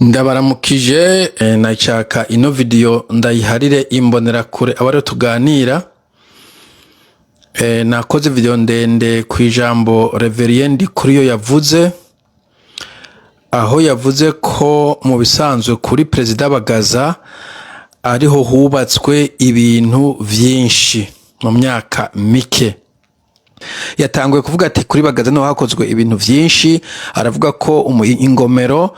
Ndabaramukije nashaka ino video ndayiharire imbonerakure abari tuganira. Nakoze video ndende ku ijambo Reverien Ndikuriyo yavuze, aho yavuze ko mu bisanzwe kuri Perezida Bagaza ariho hubatswe ibintu vyinshi mu myaka mike. Yatanguye kuvuga ati kuri Bagaza no hakozwe ibintu vyinshi, aravuga ko ingomero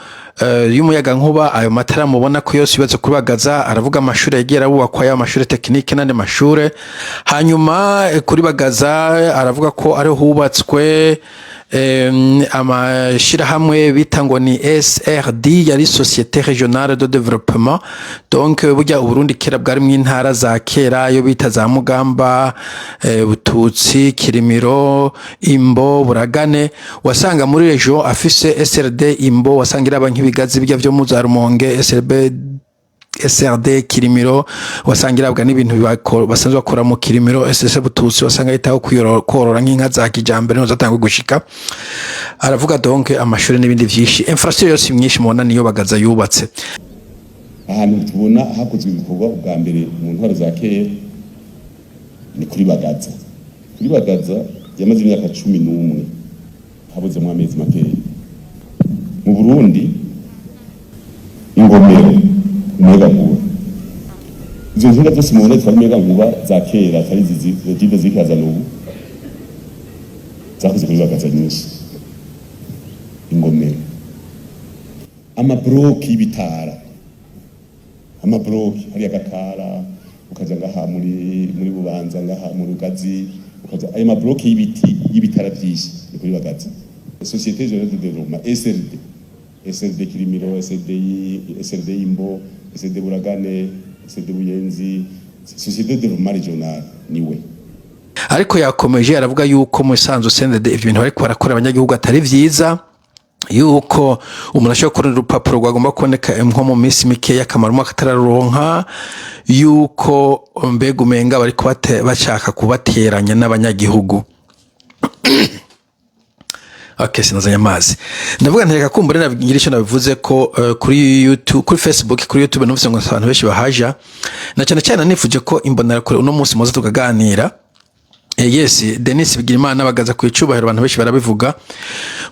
y'umuyaga nkuba ayo matara mubona ko yose yubatse kuri Bagaza, aravuga amashuri yagiye arabubakwa ya mashuri tekinike n'andi mashure. Hanyuma kuri Bagaza aravuga ko ariho hubatswe amashirahamwe bita ngo ni SRD, yari Société Régionale de Développement. Donc burya Uburundi kera bwari mu intara za kera yo bita za Mugamba, Bututsi, Kirimiro, Imbo, Buragane. Wasanga muri region afise SRD Imbo, wasanga iraba nk'ibigazi bijya vyo mu za Rumonge, SRD Kirimiro, wasanga irabwa n'ibintu basanzwe bakora mu Kirimiro. SSC Bututsi wasanga yitaho korora nk'inka za kijambere no zatangwe gushika. Aravuga donc amashuri n'ibindi vyinshi, infrastructure yose myinshi mubona niyo Bagaza yubatse. Ahantu tubona hakozwe ibikorwa bwa mbere mu ntwaro za kera ni kuri Bagaza. Kuri Bagaza yamaze imyaka 11 habuze mu amezi makeya. Mu Burundi ingomero umuyaga nkuba, izo nzinga zose mubona zitwara umuyaga nkuba za kera atari zive zikaza n'ubu zakoze kuri Bagaza nyinshi. Ingomero, amabloki y'ibitara, amabloki hari agatara ukaja ngaha muri Bubanza, ngaha mu Rugazi, ukaja ayo mabloki y'ibiti y'ibitara byinshi ni kuri Bagaza. Société Générale de Développement SRD Kirimiro, SRD Imbo, SRD Buragane, SRD Buyenzi, Société de Développement Régional niwe. Ariko yakomeje aravuga yuko mu sanzo SNDD ibintu bariko barakora abanyagihugu atari vyiza, yuko umuntu ashobora kubona urupapuro rwagomba kuboneka nko mu minsi mikeya akamara umwaka atararonka, yuko mbega umenga bariko bashaka kubateranya n'abanyagihugu. Okay, sinazanye amazi. Ndavuga ntereka kumbure nabigira icyo nabivuze ko kuri YouTube, kuri Facebook, kuri YouTube numvise ngo abantu benshi bahaja. Na cyane cyane nifuje ko imbonerakure uno munsi muze tukaganira. Yes, Denis Bigirimana Bagaza ku icubahiro abantu benshi barabivuga.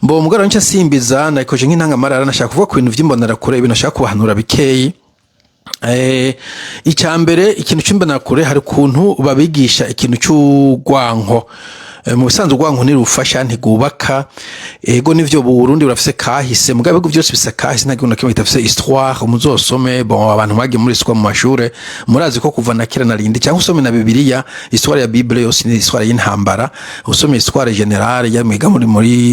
Mbo mugaro nca simbiza nayikoje nk'intangamarara, nashaka kuvuga ku bintu vy'imbonerakure, ibintu nashaka kubahanura bikeyi. Icyambere ikintu cy'imbonerakure hari kuntu babigisha ikintu cy'ugwanko. Mu bisanzwe ugwanko nirufasha ntigubaka. Ego nivyo Burundi burafise kahise, mugabe bigo byose bisa kahise, nta kintu kimwe kitafise histoire. Umuzosome bon abantu bagiye muri histoire mu mashure murazi ko kuva na kera narindi, cyangwa usome na Bibiliya, histoire ya Bible yose ni histoire y'intambara. Usome histoire générale ya mwiga muri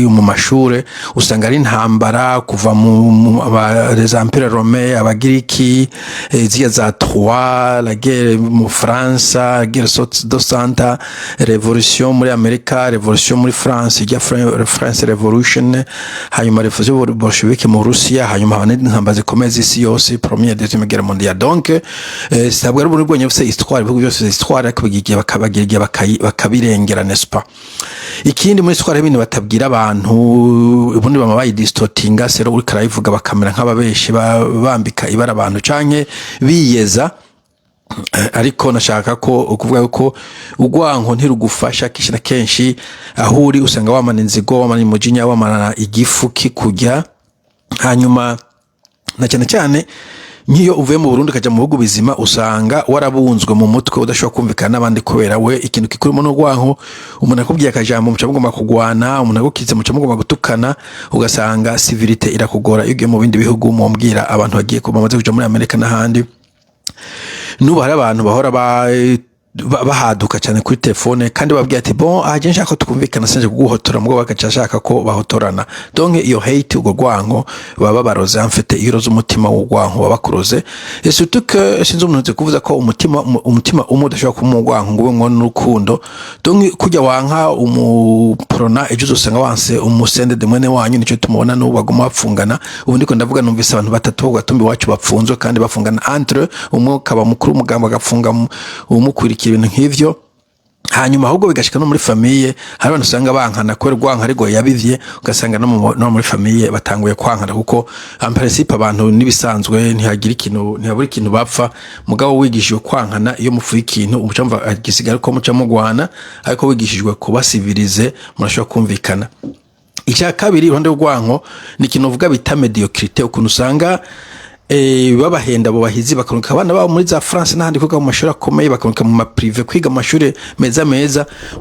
mu mashure usanga ari intambara kuva mu les empires romains, abagiriki, ziya za Troie, la guerre mu France, guerre de Santa, révolution muri Amerika, revolution muri France, ya France revolution, hanyuma revolution bolshevike mu Russia, hanyuma abanedi ntambara zikomeye z'isi yose, première deuxième guerre mondiale. Donc sabwa rubone bwonye bose histoire, bihugu byose histoire akabigiye bakabagira bakabirengera, n'est-ce pas? Ikindi muri histoire ibintu batabwira abantu ubundi bamabaye distortinga, sero uri karayivuga bakamera nk'ababeshi bambika ibara abantu canke biyeza. Ariko nashaka ko ukuvuga ko ugwanko ntirugufasha kishina kenshi, aho uri usanga wamana inzigo, wamana umujinya, wamana igifu kikujya. Hanyuma na cyane cyane nkiyo uvuye mu Burundi kaja mu bihugu bizima usanga warabunzwe mu mutwe udashobora kumvikana n'abandi kubera we ikintu kikurimo n'ugwanko. Umuntu akubwiye akajambo muca mugomba kugwana, umuntu agukize muca mugomba gutukana, ugasanga civilité irakugora. Iyo ugiye mu bindi bihugu mumbwira abantu bagiye bamaze kuja muri Amerika n'ahandi, nuba hari abantu bahora bahaduka cyane kuri telefone kandi babwiye ati bon aje nshaka tukumvikana sanje kuguhotora mugabo bakacashaka ko bahotorana. Donc iyo hate ugo gwanko baba baroze amfite iroze umutima w'ugwanko babakuroze. Et surtout que sinzo umuntu kuvuza ko umutima umudashobora kumugwanko ngo ngo n'urukundo. Donc kujya wanka umuprona ejo uzosanga wanse umusende de mwene wanyu nico tumubona no bagoma bapfungana. Ubu ndiko ndavuga numvise abantu batatu bo gatumbi wacu bapfunzwe kandi bafungana entre umwe kaba mukuru umugambo agapfunga umukwiri ibintu nk'ivyo. hanyuma ahubwo bigashika no muri famiye hari abantu usanga bankana kubera urwanka ariko yabivye ugasanga no muri famiye batanguye kwankana kuko en principe abantu nibisanzwe ntihagira ikintu ntihabura ikintu bapfa mugabo wigishijwe kwankana iyo mufuye ikintu umucamva agisigara ko muca mugwana ariko wigishijwe kubasivilize murashobora kumvikana. Icya kabiri iruhande rw'urwanko ni ikintu uvuga bita mediocrité ukuntu usanga babahenda abo bahizi bakanuka abana babo muri za France n'ahandi kwiga mu mashuri akomeye bakanuka mu ma privé kwiga mu mashuri meza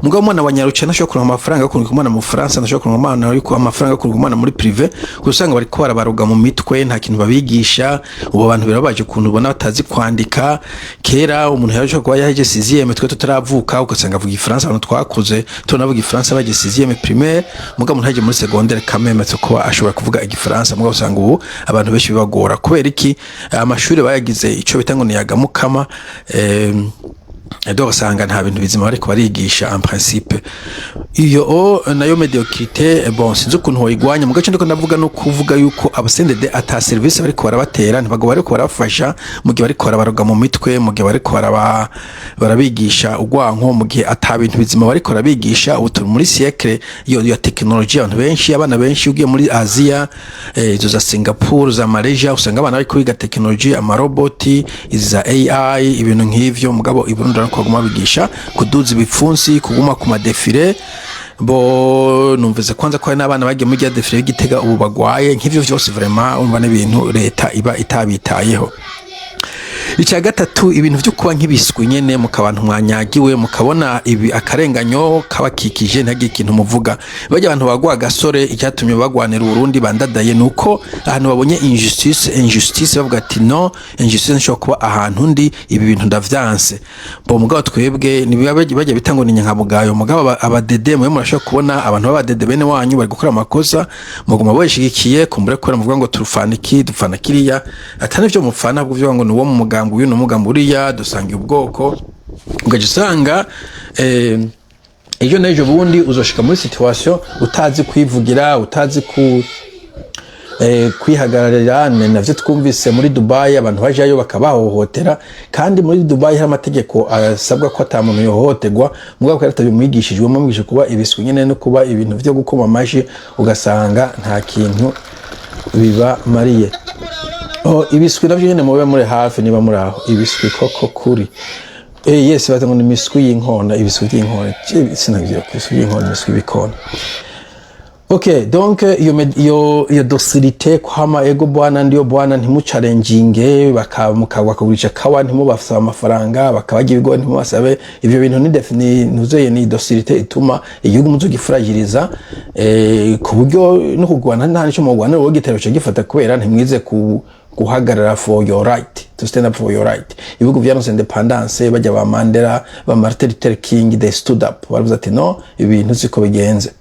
mugabo umwana wanyaruca nashobora kuronka amafaranga kunuka umwana mu France nashobora kuronka umwana ariko amafaranga kunuka umwana muri privé kusanga bari ko barabaruga mu mitwe nta kintu babigisha ubo bantu birabaje kuntu ubona batazi kwandika kera umuntu yaje kuba yaje 6e twe tutaravuka ugasanga avuga iFrance abantu twakuze tunavuga iFrance baje 6e primaire mugabo umuntu yaje muri secondaire kameme ko ashobora kuvuga igifaransa mugabo usanga ubu abantu benshi bibagora kubera amashuri bayagize ico bitango ni yagamukama ugasanga nta bintu bizima bariko barigisha en principe iyo nayo mediocrité bon sinzi ukuntu hoyigwanya mu gace ndiko ndavuga no kuvuga yuko abasendede ata service bariko barabatera ntibago bariko barafasha mu gihe bariko barabaruga mu mitwe mu gihe bariko barabigisha urwanko mu gihe ata bintu bizima bariko barabigisha ubu muri siècle iyo ya technology abantu benshi abana benshi ugiye muri Asia izo za Singapore za Malaysia usanga abana bariko biga technology amaroboti iza AI ibintu nk'ivyo mugabo iburundi kuguma bigisha kuduza ibipfunsi kuguma ku madefile bo numvise kwanza ko n'abana bagiye mu defile y'Igitega ubu bagwaye nk'ivyo vyose vraiment umva n'ibintu leta iba itabitayeho. Icya gatatu ibintu byo kuba nk'ibiswi nyene mukabantu mwanyagiwe mukabona ibi akarenganyo kabakikije ntagi ikintu muvuga bajya abantu bagwa gasore icyatumye bagwanira Burundi bandadaye nuko ahantu babonye injustice bavuga ati no injustice nshobora kuba ahantu ndi ibi bintu ndavyanse bo mugabo twebwe bajya bitango ni nyankabugayo mugabo abadede mwe murashobora kubona abantu b'abadede bene wanyu bari gukora amakosa muguma bayishigikiye kumbure ko muvuga ngo turufaniki dufana kiriya atane byo mufana bwo byo ngo ni wo mu mugambo uyu n'umugambo uriya dusangiye ubwoko ugaje usanga ejo nejo bundi uzoshika muri situation utazi kwivugira utazi kwihagararira navyo twumvise muri Dubai abantu bajayo bakabahohotera kandi muri Dubai hari amategeko asabwa ko atamuntu yohoterwa mugabo ko atabimwigishijwe mumwishe kuba ibiswi nyene no kuba ibintu byo gukoma amashi ugasanga nta kintu biba mariye. Ibiswi navyo nyene mube muri hafi niba muri aho ibiswi koko kuri yes batango ni miswi y'inkona ibiswi by'inkona sinavyo ibiswi y'inkona ibiswi bikona. Okay, donc iyo docilité kwama ego bwana ndiyo bwana ntimucalenginge bakagurisha kawa ntimubafasa amafaranga bakabagira ibigo ntimubasabe ivyo bintu ni ntuzoye ni docilité ituma igihugu muzogifragiliza ku buryo no kugwana nta nico mu Rwanda wo gitero cyo gifata kubera ntimwize guhagarara for your right to stand up for your right. Ibihugu byaronse independence bajya ba Mandela ba Martin Luther King they stood up baravuze ati no ibintu ziko bigenze.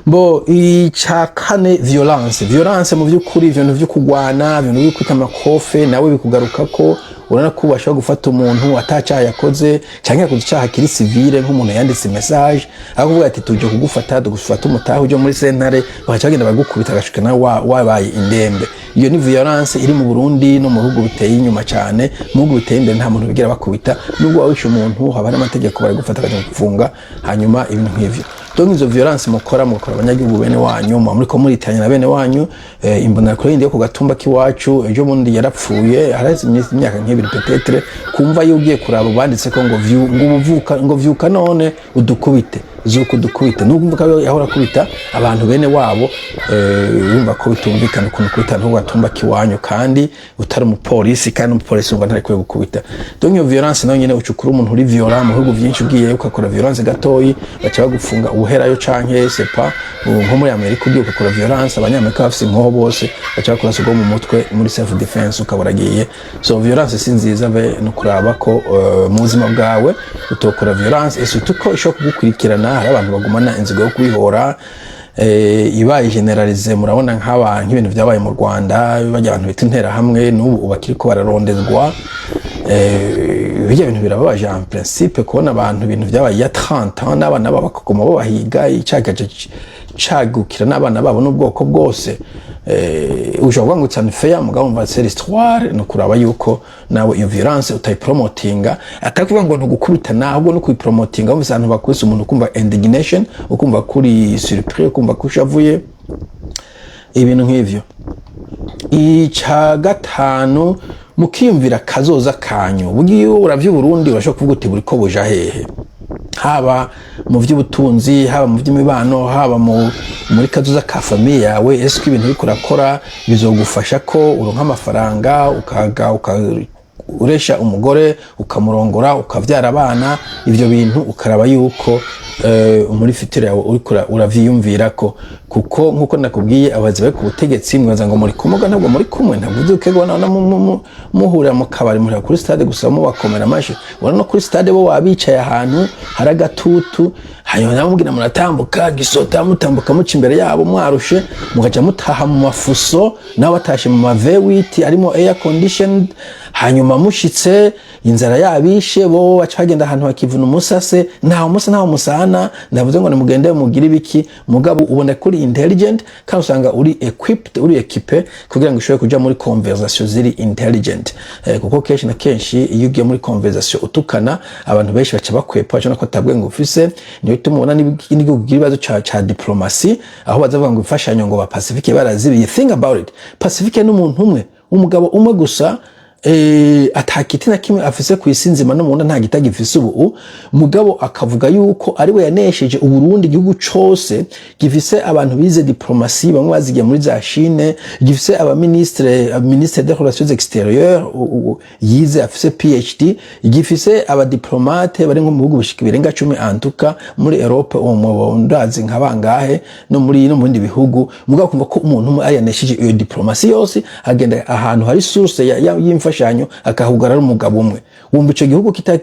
Bo icakane violence mu byukuri ibintu byo kugwana ibintu byo kwita amakofe nawe bikugaruka ko urana ko bashaka gufata umuntu atacaha yakoze cyangwa kuzicaha kiri civile nk'umuntu yanditse message akuvuga ati tuje kugufata dugufata umutaho uje muri sentare bakagenda bagukubita gashikana wabaye indembe. Iyo ni violence iri mu Burundi no mu bihugu biteye inyuma cyane mu bihugu biteye imbere nta muntu bigira bakubita nubwo wawishe umuntu haba n'amategeko bari gufata kandi kufunga hanyuma ibintu nk'ivyo. Donc izo violence mukora abanyagihugu bene wanyu muri ko muritanya na bene wanyu imbona kuri ndiye ku gatumba kiwacu ejo bundi yarapfuye harazi imyaka nk'ibiri peut-être kumva yugiye kuraba banditse ko ngo vyuka none udukubite zuko dukubita nubwo ko yahora kubita abantu bene wabo yumva ko bitumvikana ukuntu kubita ntugo gatumba kiwanyu kandi utari umupolisi kandi umupolisi ngo ntari kwiye gukubita. Donc iyo violence nayo nyene ucukura umuntu uri violent mu bihugu byinshi ugiye ukakora violence gatoyi baca bagufunga ubuherayo canke sepa nko muri Amerika ugiye ukakora violence abanyamerika bafise inkoho bose baca bakurasa go mu mutwe muri self defense ukaburagiye. So violence si nziza be no kuraba ko mu buzima bwawe utokora violence surtout ko ishobora kugukurikirana hari abantu bagumana inzigo yo kwihora ibaye generalize murabona nk'ibintu byabaye mu Rwanda bajya abantu bita intera hamwe n'ubu bakiri ko bararondezwa bijya bintu birababaje en principe kubona abantu ibintu byabaye ya 30 ans n'abana babo bakaguma bo bahiga icagaje cagukira n'abana babo n'ubwoko bwose ushobora ngo cyane fair mugabo umva c'est l'histoire no kuraba yuko nawe iyo violence utayipromotinga atakuvuga ngo ntugukubita nahubwo no kuyipromotinga umva abantu bakwise umuntu kumva indignation ukumva kuri surprise ukumva kushavuye ibintu nk'ivyo. Ica gatanu mukiyumvira kazoza kanyu bugiye uravye Burundi urashobora kuvuga uti buriko buja hehe, haba mu vy'ubutunzi haba mu vy'imibano haba muri kazoza ka famille yawe eske ibintu biko urakora bizogufasha ko uronka amafaranga uresha umugore ukamurongora ukavyara abana ivyo bintu ukaraba yuko muri fitire yawe urikura uravyiyumvirako kuko nkuko nakubwiye abazi bari ku butegetsi mwaza ngo muri kumuga ntabwo muri kumwe ntabwo ukego na muhurira mu kabari muri kuri stade gusa mu bakomera amashi wana no kuri stade bo wabicaye ahantu haragatutu hanyuma namubwira muratambuka gisota mutambuka muca imbere yabo mwarushe mugaca mutaha mu mafuso nawe batashe mu V8 arimo air conditioned hanyuma mushitse inzara yabishe bo bacagenda ahantu hakivuna umusase ntaho musa ntaho musana ndavuze ngo nimugende mugira ibiki mugabo ubona kuri intelligent kandi usanga uri equipped uri equipe kugira ngo ushobore kuja muri conversation ziri intelligent kuko kenshi na kenshi iyo ugiye muri conversation utukana abantu benshi baca bakwepa baca ko tabwe ngo ufise niyo tumubona n'igihugu gibibazo ca diplomacy aho bazavuga ngo ifashanyo ngo ba Pacifique barazibiye. Think about it, Pacifique n'umuntu umwe umugabo umwe gusa atakiti na kimwe afise kwisinzima no munda nta gitagifise ubu mugabo akavuga yuko ari we yanesheje uburundi igihugu cose gifise abantu bize diplomasi bamwe bazigiye muri za Chine gifise aba ministre des relations extérieures yize afise PhD gifise aba diplomate bari nko mu bihugu bishika birenga 10 antuka muri Europe mu ndazi nkabangahe no muri bindi bihugu mugabo kumva ko umuntu umwe ari yanesheje iyo diplomasi yose agenda ahantu hari source y'imfashanyo akahugarara umugabo umwe wumva ico gihugu kiba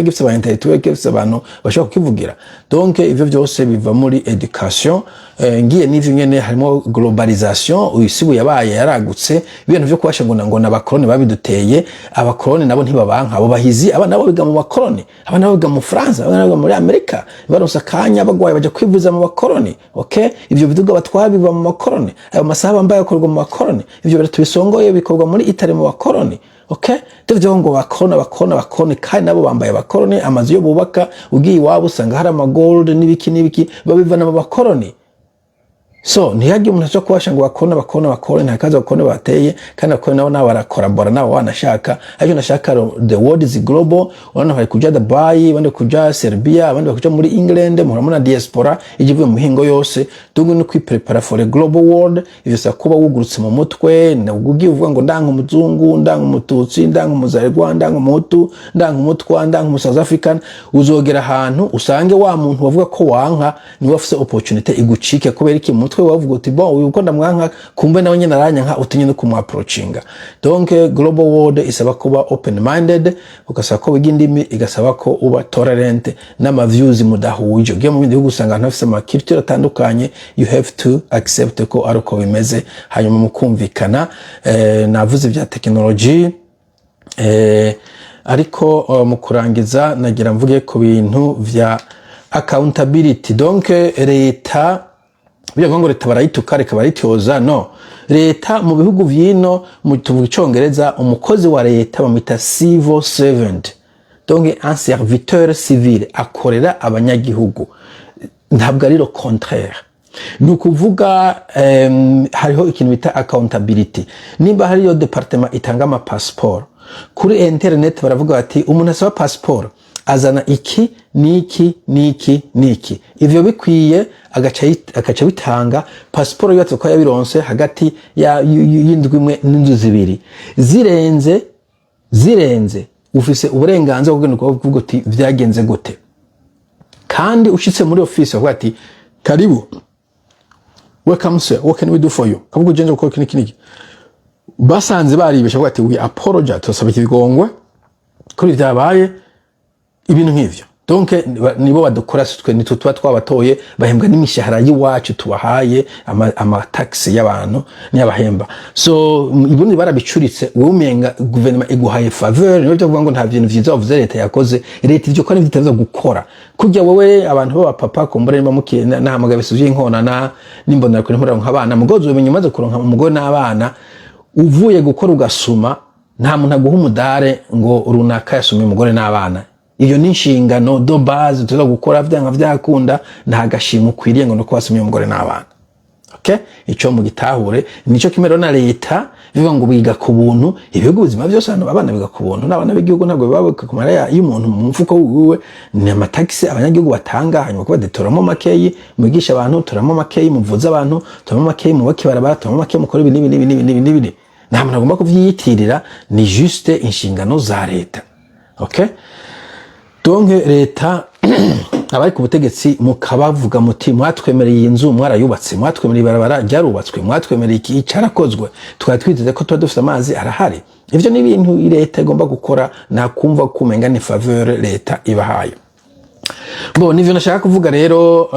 gifise aba intellectuel gifise abantu bashaka kukivugira. Donc ivyo byose biva muri education ngiye n'ivyo nyene harimo globalisation uyisibu yabaye yaragutse ibintu byo kubasha ngo n'abakoloni babiduteye abakoloni nabo ntibabanka abo bahizi aba nabo biga mu bakoloni aba nabo biga mu France aba nabo muri Amerika baronsa kanya bagwaye baje kwivuza mu bakoloni. Okay, ivyo biduga batwara biva mu bakoloni ayo masaha bambaye akorwa mu bakoloni ivyo bari tubisongoye bikorwa muri Italy mu bakoloni. Okay, tuvyo ngo bakona kandi nabo bambaye abakoloni amazu yo bubaka ugiye iwabo usanga hari amagold n'ibiki babivana mu bakoloni. So ntiyagi umuntu cyo kubasha ngo bakona ntakaza bakona bateye kandi bakona nabo barakorabora nabo wanashaka aje nashaka the world is global wana hari kuja Dubai bande kuja Serbia bande kuja muri England muramuna diaspora igivuye mu hingo yose tungu no kwiprepara for a global world ivyo kuba wugurutse mu mutwe nagugiye uvuga ngo ndanga umuzungu ndanga umututsi ndanga umuzarwa ndanga umutu ndanga umutwa ndanga mu South African uzogera ahantu usange wa muntu wavuga ko wanka ni wafise opportunity igucike kubera iki mutwe wavuga uti bon uko ndamwanka kumbe nawe nyine aranyanka utinye no kumapproachinga. Donc global world isaba kuba open minded ugasaba ko bigindimi igasaba ko uba tolerant n'ama views mudahuje ugiye mu bindi bihugu usanga abantu bafise ama culture atandukanye you have to accept ko aruko bimeze hanyuma mukumvikana. Navuze bya technology ariko mu kurangiza nagira mvuge ku bintu vya accountability. Donc leta bivuga ngo leta barayituka reka barayityoza no leta mu bihugu vyino mu tuvuga icongereza umukozi wa leta bamwita civil servant, donc un serviteur civil akorera abanyagihugu ntabwo ari lo contraire. Nukuvuga hariho ikintu bita accountability. Nimba hariyo departement itanga ama passport kuri internet baravuga bati umuntu asaba passport azana iki niki ivyo bikwiye agaca bitanga passport yatse ko yabironse hagati y'indwi imwe n'inzu zibiri zirenze ufise uburenganzira bwo kuvuga uti vyagenze gute kandi ushitse muri office bavuga ati karibu welcome sir what can we do for you kavuga ujenje ko kiniki basanze baribesha bavuga ati we apologize tusaba ikigongwe kuri vyabaye ibintu nk'ivyo. donc nibo badukora twe nitwe tuba twabatoye bahembwa n'imishahara y'iwacu tubahaye ama taxi y'abantu n'yabahemba so ibundi barabicuritse wowe umenga guverinoma iguhaye faveur niyo byo kuvuga ngo nta bintu vyiza wavuze leta yakoze leta ivyo kora bitavyo gukora kujya wowe abantu baba papa kumbure niba mukiye nahamagaye bisuvye inkonana nimbonera kuri mpora nk'abana mugozo umenye umaze kuronka umugore n'abana uvuye gukora ugasuma nta muntu aguha umudare ngo runaka yasumye umugore n'abana iyo ni inshingano do base tuza gukora vyanga vyakunda nta gashimo kwiriye ngo no kwasumye umugore n'abana okay ico mu gitahure nico kimero na leta bivuga ngo biga ku buntu ibihugu bizima byose hano abana biga ku buntu n'abana b'igihugu ntabwo bibabuka ku mara y'umuntu mu mfuko wiwe ni amataxi abanyagihugu batanga hanyuma ko badetoramo makeyi mugisha abantu turamo makeyi muvuza abantu turamo makeyi mu bakibarabara turamo makeyi mukora ibi nta muntu agomba kuvyiyitirira ni juste inshingano za leta okay donc leta abari ku butegetsi mukabavuga muti mwatwemereye inzu mwarayubatse mwatwemereye ibarabara ryarubatswe mwatwemereye iki carakozwe twari twiteze ko tuba dufite amazi arahari ivyo ni ibintu leta igomba gukora nakumva kumenga ni faveur leta ibahaye bo nivyo nashaka kuvuga rero